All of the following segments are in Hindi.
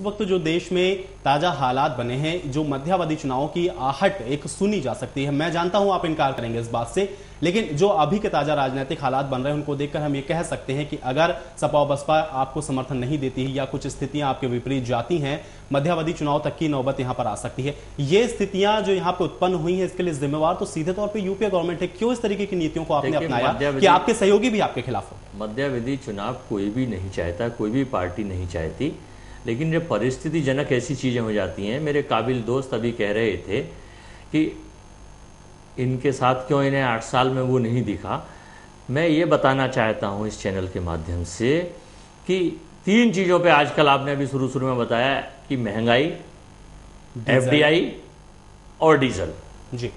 वक्त जो देश में ताजा हालात बने हैं, जो मध्यावधि चुनावों की आहट एक सुनी जा सकती है। मैं जानता हूं आप इनकार करेंगे इस बात से, लेकिन जो अभी के ताजा राजनीतिक हालात बन रहे हैं उनको देखकर हम ये कह सकते हैं कि अगर सपा और बसपा आपको समर्थन नहीं देती है या कुछ स्थितियां आपके विपरीत जाती हैं, मध्यावधि चुनाव तक की नौबत यहां पर आ सकती है। ये स्थितियां जो यहां पर उत्पन्न हुई हैं, इसके लिए जिम्मेवार तो सीधे तौर पर यूपीए गवर्नमेंट है। क्यों इस तरीके की नीतियों को आपने अपनाया कि आपके सहयोगी भी आपके खिलाफ हो? मध्यावधि चुनाव कोई भी नहीं चाहता, कोई भी पार्टी नहीं चाहती, लेकिन जब परिस्थितिजनक ऐसी चीज़ें हो जाती हैं, मेरे काबिल दोस्त अभी कह रहे थे कि इनके साथ क्यों इन्हें 8 साल में वो नहीं दिखा। मैं ये बताना चाहता हूँ इस चैनल के माध्यम से कि 3 चीज़ों पे आजकल आपने अभी शुरू में बताया कि महंगाई, FDI और डीजल। जी,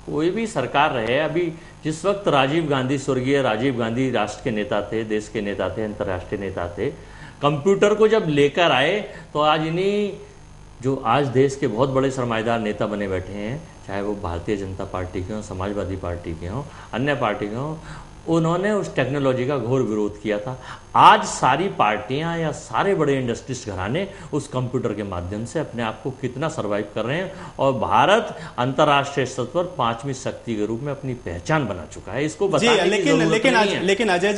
कोई भी सरकार रहे, अभी जिस वक्त राजीव गांधी, स्वर्गीय राजीव गांधी राष्ट्र के नेता थे, देश के नेता थे, अंतर्राष्ट्रीय नेता थे, कंप्यूटर को जब लेकर आए तो आज इन्हीं जो आज देश के बहुत बड़े सरमाएदार नेता बने बैठे हैं, चाहे वो भारतीय जनता पार्टी के हों, समाजवादी पार्टी के हों, अन्य पार्टी के हों, उन्होंने उस टेक्नोलॉजी का घोर विरोध किया था। आज सारी पार्टियां या सारे बड़े इंडस्ट्रीज घराने उस कंप्यूटर के माध्यम से अपने आप को कितना सर्वाइव कर रहे हैं और भारत अंतर्राष्ट्रीय स्तर पर 5वीं शक्ति के रूप में अपनी पहचान बना चुका है। इसको बताने की जरूरत नहीं है। लेकिन अजय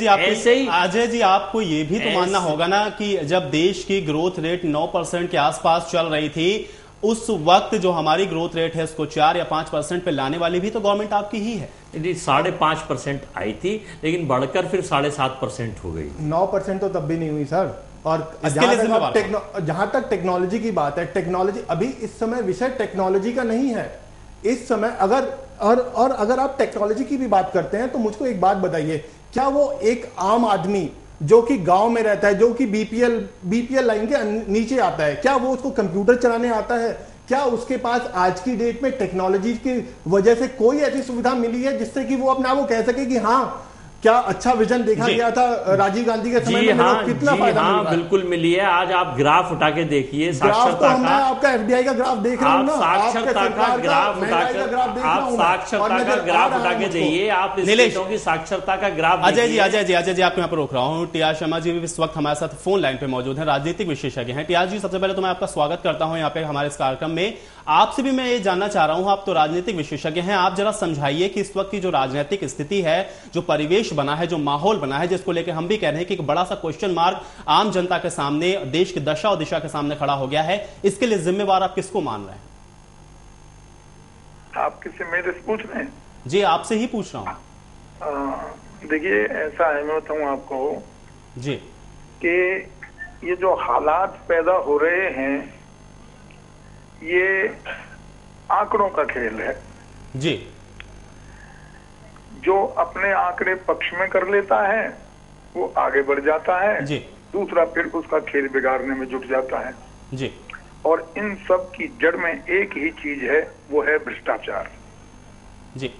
जी आपको ये भी तो मानना होगा ना कि जब देश की ग्रोथ रेट 9% के आसपास चल रही थी, उस वक्त जो हमारी ग्रोथ रेट है उसको 4 या 5% पे लाने वाली भी तो गवर्नमेंट आपकी ही है। 5.5% आई थी, लेकिन बढ़कर फिर 7.5% हो गई। 9% तो तब भी नहीं हुई सर। और जहां तक टेक्नोलॉजी की बात है, टेक्नोलॉजी अभी इस समय विषय टेक्नोलॉजी का नहीं है। इस समय अगर आप टेक्नोलॉजी की भी बात करते हैं तो मुझको एक बात बताइए, क्या वो एक आम आदमी जो कि गांव में रहता है, जो कि बीपीएल लाइन के नीचे आता है, क्या वो उसको कंप्यूटर चलाने आता है? क्या उसके पास आज की डेट में टेक्नोलॉजी की वजह से कोई ऐसी सुविधा मिली है जिससे कि वो अपने आप को कह सके कि हाँ, क्या अच्छा विजन देखा गया था राजीव गांधी के समय में? कितना फायदा मिला? बिल्कुल मिली है। आज आप ग्राफ उठा के देखिए, साक्षरता का। आपका एफडीआई का ग्राफ देख रहा हूं ना, साक्षरता का ग्राफ उठाकर आप साक्षरता का ग्राफ उठा के देखिए, आप स्टेटों की साक्षरता का ग्राफ। अजय जी आपको यहाँ पर रोक रहा हूँ। टीआर शर्मा जी इस वक्त हमारे साथ फोन लाइन पे मौजूद है, राजनीतिक विशेषज्ञ हैं। टीआर जी, सबसे पहले तो मैं आपका स्वागत करता हूँ यहाँ पे हमारे इस कार्यक्रम में। आपसे भी मैं ये जानना चाह रहा हूँ, आप तो राजनीतिक विशेषज्ञ हैं, आप जरा समझाइए कि इस वक्त की जो राजनीतिक स्थिति है, जो परिवेश बना है, जो माहौल बना है, जिसको लेकर हम भी कह रहे हैं कि एक बड़ा सा क्वेश्चन मार्क आम जनता के सामने, देश की दशा और दिशा के सामने खड़ा हो गया है, इसके लिए जिम्मेवार आप किसको मान रहे हैं? आप किससे, मेरे से पूछ रहे हैं? जी, आपसे ही पूछ रहा हूं। देखिए, ऐसा है, मैं बताऊं आपको जी कि ये जो हालात पैदा हो रहे हैं, ये आंकड़ों का खेल है जी। जो अपने आंकड़े पक्ष में कर लेता है वो आगे बढ़ जाता है जी, दूसरा फिर उसका खेल बिगाड़ने में जुट जाता है जी। और इन सब की जड़ में एक ही चीज है, वो है भ्रष्टाचार जी।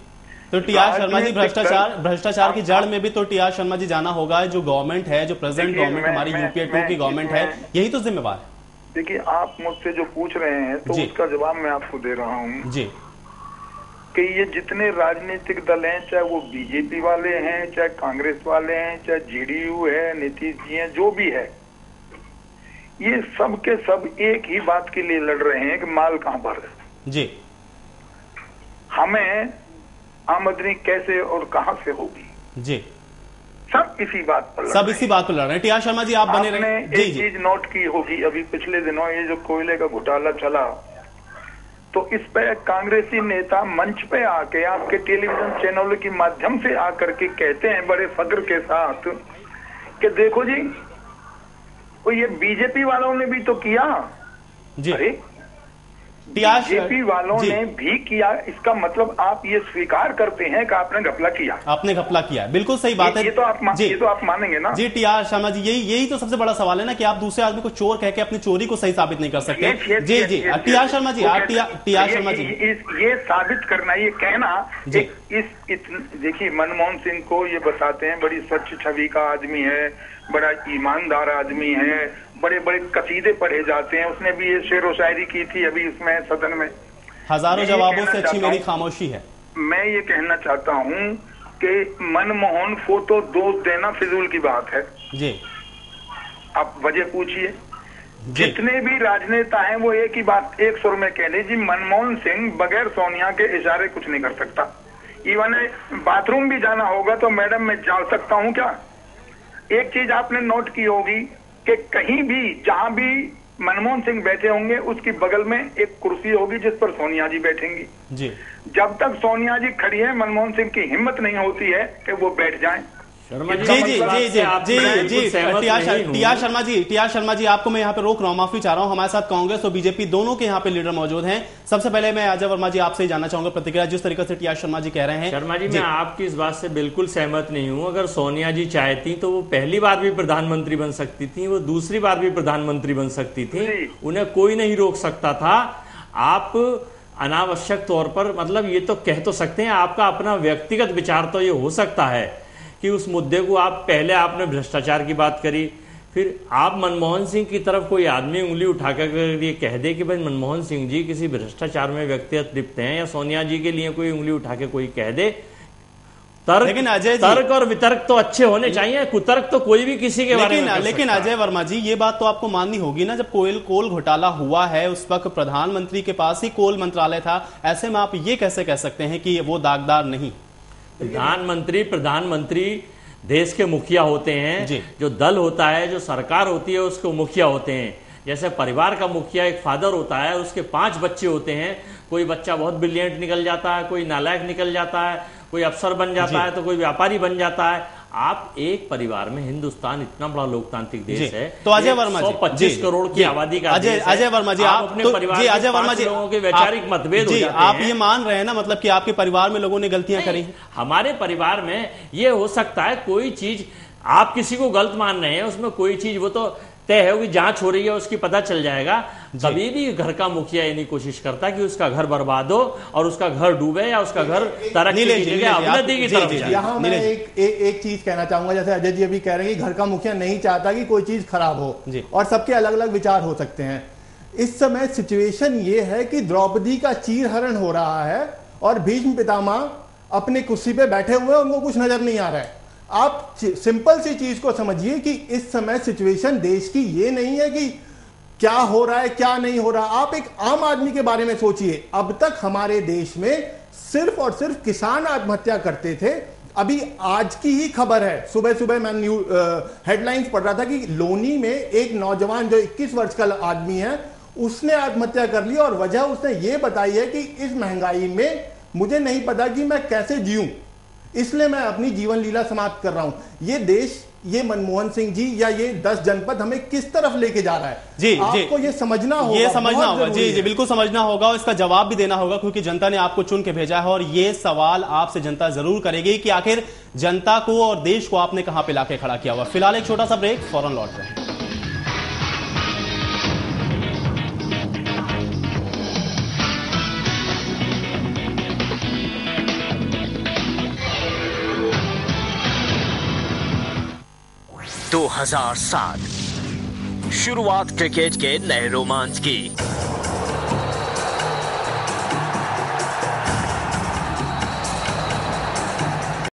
तो टीआर शर्मा जी, भ्रष्टाचार की जड़ में भी तो टीआर शर्मा जी जाना होगा। जो गवर्नमेंट है, जो प्रेजेंट गवर्नमेंट हमारी यूपीए 2 की गवर्नमेंट है, यही तो जिम्मेवार है। देखिए, आप मुझसे जो पूछ रहे हैं तो उसका जवाब मैं आपको दे रहा हूँ जी कि ये जितने राजनीतिक दल हैं, चाहे वो बीजेपी वाले हैं, चाहे कांग्रेस वाले हैं, चाहे जेडीयू है, नीतीश जी हैं, जो भी है, ये सब के सब एक ही बात के लिए लड़ रहे हैं कि माल कहां पर है जी, हमें आमदनी कैसे और कहां से होगी जी। सब इसी बात पर लड़ रहे हैं। टीआर शर्मा जी, आप बने रहे। एक चीज नोट की होगी, अभी पिछले दिनों ये जो कोयले का घोटाला चला, तो इस पे कांग्रेसी नेता मंच पे आके आपके टेलीविजन चैनलों के माध्यम से आकर के कहते हैं बड़े फख्र के साथ कि देखो जी, वो ये बीजेपी वालों ने भी तो किया जी। अरे बीजेपी वालों ने भी किया, इसका मतलब आप ये स्वीकार करते हैं कि आपने घपला किया। बिल्कुल सही बात है। ये तो आप मानेंगे ना जी। टीआर शर्मा जी, यही तो सबसे बड़ा सवाल है ना कि आप दूसरे आदमी को चोर कह के अपनी चोरी को सही साबित नहीं कर सकते। जी जी। टीआर शर्मा जी, ये साबित करना, ये कहना, देखिए, मनमोहन सिंह को ये बताते हैं बड़ी स्वच्छ छवि का आदमी है, बड़ा ईमानदार आदमी है, बड़े बड़े कसीदे पढ़े जाते हैं, उसने भी ये शेर व शायरी की थी अभी उसमें सदन में। हजारों जवाबों से अच्छी मेरी खामोशी है। मैं ये कहना चाहता हूँ कि मनमोहन को तो दोष देना फिजूल की बात है जी। आप वजह पूछिए। जितने भी राजनेता हैं वो एक ही बात एक सुर में कह जी, मनमोहन सिंह बगैर सोनिया के इशारे कुछ नहीं कर सकता। इवन बाथरूम भी जाना होगा तो मैडम मैं जा सकता हूं क्या? एक चीज आपने नोट की होगी कि कहीं भी जहां भी मनमोहन सिंह बैठे होंगे उसकी बगल में एक कुर्सी होगी जिस पर सोनिया जी बैठेंगी जी। जब तक सोनिया जी खड़ी है मनमोहन सिंह की हिम्मत नहीं होती है कि वो बैठ जाएं। शर्मा जी जी जी जी जी टीआर शर्मा जी आपको मैं यहाँ पे रोक रहा हूँ, माफी चाह रहा हूँ। हमारे साथ कांग्रेस और बीजेपी दोनों के यहाँ पे लीडर मौजूद हैं। सबसे पहले मैं अजय वर्मा जी आपसे जानना चाहूंगा प्रतिक्रिया, जिस तरीके से टीआर शर्मा जी कह रहे हैं। शर्मा जी मैं आपकी इस बात से बिल्कुल सहमत नहीं हूँ। अगर सोनिया जी चाहती तो वो पहली बार भी प्रधानमंत्री बन सकती थी, वो दूसरी बार भी प्रधानमंत्री बन सकती थी, उन्हें कोई नहीं रोक सकता था। आप अनावश्यक तौर पर मतलब ये तो कह तो सकते हैं, आपका अपना व्यक्तिगत विचार तो ये हो सकता है कि उस मुद्दे को आप पहले आपने भ्रष्टाचार की बात करी, फिर आप मनमोहन सिंह की तरफ कोई आदमी उंगली उठाकर ये कह दे कि भाई मनमोहन सिंह जी किसी भ्रष्टाचार में व्यक्तिगत लिप्त हैं, या सोनिया जी के लिए कोई उंगली उठा के कोई कह दे। तर्क और वितर्क तो अच्छे होने चाहिए, कुतर्क तो कोई भी किसी के बारे में। लेकिन अजय वर्मा जी ये बात तो आपको माननी होगी ना, जब कोल घोटाला हुआ है उस वक्त प्रधानमंत्री के पास ही कोल मंत्रालय था, ऐसे में आप ये कैसे कह सकते हैं कि वो दागदार नहीं? प्रधानमंत्री देश के मुखिया होते हैं, जो दल होता है, जो सरकार होती है उसको मुखिया होते हैं। जैसे परिवार का मुखिया एक फादर होता है, उसके 5 बच्चे होते हैं, कोई बच्चा बहुत ब्रिलियंट निकल जाता है, कोई नालायक निकल जाता है, कोई अफसर बन जाता है तो कोई व्यापारी बन जाता है। आप एक परिवार में, हिंदुस्तान इतना बड़ा लोकतांत्रिक देश है, तो अजय वर्मा जी 125 करोड़ की आबादी का अजय वर्मा जी आप अपने परिवार में अजय वर्मा जी लोगों के वैचारिक मतभेद हो जाते हैं। आप ये मान रहे हैं ना मतलब कि आपके परिवार में लोगों ने गलतियां करी हैं? हमारे परिवार में ये हो सकता है कोई चीज आप किसी को गलत मान रहे हैं, उसमें कोई चीज वो तो तय है, होगी, जांच हो रही है, उसकी पता चल जाएगा। कभी भी घर का मुखिया ये नहीं कोशिश करता कि उसका घर बर्बाद हो और उसका घर डूबे या उसका घर तरक्की की जगह अवनति की तरफ जाए। यहाँ मैं एक चीज कहना चाहूंगा, जैसे अजय जी अभी कह रहे हैं कि घर का मुखिया नहीं चाहता कि कोई चीज खराब हो, और सबके अलग अलग विचार हो सकते हैं। इस समय सिचुएशन ये है कि द्रौपदी का चीरहरण हो रहा है और भीष्म पितामह अपने कुर्सी पे बैठे हुए हैं, उनको कुछ नजर नहीं आ रहा है। आप सिंपल सी चीज को समझिए कि इस समय सिचुएशन देश की ये नहीं है कि क्या हो रहा है क्या नहीं हो रहा। आप एक आम आदमी के बारे में सोचिए, अब तक हमारे देश में सिर्फ और सिर्फ किसान आत्महत्या करते थे। अभी आज की ही खबर है, सुबह सुबह मैं हेडलाइंस पढ़ रहा था कि लोनी में एक नौजवान जो 21 वर्ष का आदमी है उसने आत्महत्या कर ली, और वजह उसने ये बताई है कि इस महंगाई में मुझे नहीं पता कि मैं कैसे जीऊं, इसलिए मैं अपनी जीवन लीला समाप्त कर रहा हूं। ये देश, ये मनमोहन सिंह जी या ये 10 जनपद हमें किस तरफ लेके जा रहा है, आपको ये समझना होगा, ये समझना होगा। जी बिल्कुल समझना होगा, और इसका जवाब भी देना होगा, क्योंकि जनता ने आपको चुन के भेजा है और ये सवाल आपसे जनता जरूर करेगी कि आखिर जनता को और देश को आपने कहां पे लाके खड़ा किया हुआ। फिलहाल एक छोटा सा ब्रेक, फौरन लौट रहे हैं। दो 2007 शुरुआत क्रिकेट के नए रोमांच की।